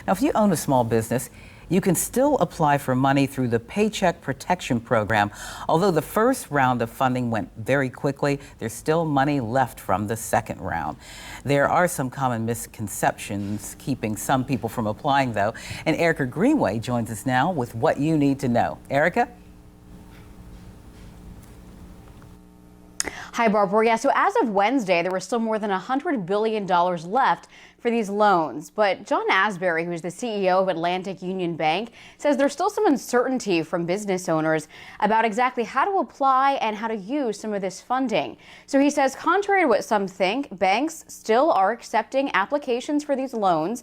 Now, if you own a small business, you can still apply for money through the Paycheck Protection Program. Although the first round of funding went very quickly, there's still money left from the second round. There are some common misconceptions keeping some people from applying, though. And Erica Greenway joins us now with what you need to know. Erica? Hi, Barbara. Yeah, so as of Wednesday, there was still more than $100 billion left for these loans. But John Asbury, who's the CEO of Atlantic Union Bank, says there's still some uncertainty from business owners about exactly how to apply and how to use some of this funding. So he says, contrary to what some think, banks still are accepting applications for these loans,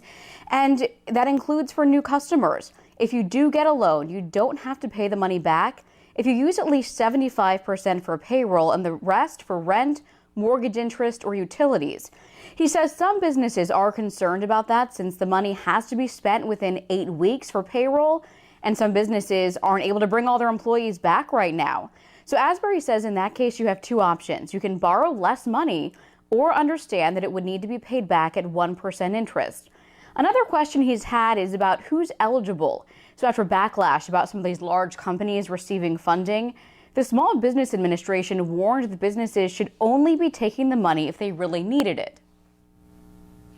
and that includes for new customers. If you do get a loan, you don't have to pay the money back if you use at least 75% for payroll and the rest for rent, mortgage interest, or utilities. He says some businesses are concerned about that since the money has to be spent within 8 weeks for payroll, and some businesses aren't able to bring all their employees back right now. So Asbury says in that case you have two options. You can borrow less money or understand that it would need to be paid back at 1% interest. Another question he's had is about who's eligible. So after backlash about some of these large companies receiving funding, the Small Business Administration warned that businesses should only be taking the money if they really needed it.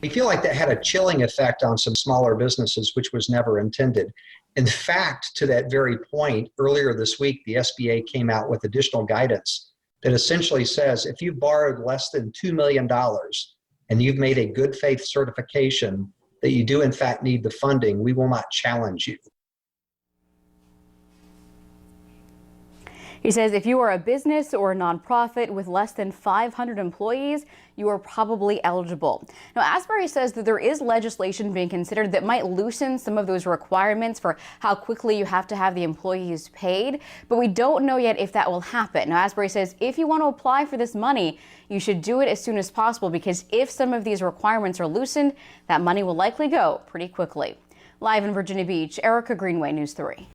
We feel like that had a chilling effect on some smaller businesses, which was never intended. In fact, to that very point, earlier this week, the SBA came out with additional guidance that essentially says if you borrowed less than $2 million and you've made a good faith certification that you do in fact need the funding, we will not challenge you. He says if you are a business or a nonprofit with less than 500 employees, you are probably eligible. Now, Asbury says that there is legislation being considered that might loosen some of those requirements for how quickly you have to have the employees paid, but we don't know yet if that will happen. Now, Asbury says if you want to apply for this money, you should do it as soon as possible because if some of these requirements are loosened, that money will likely go pretty quickly. Live in Virginia Beach, Erica Greenway, News 3.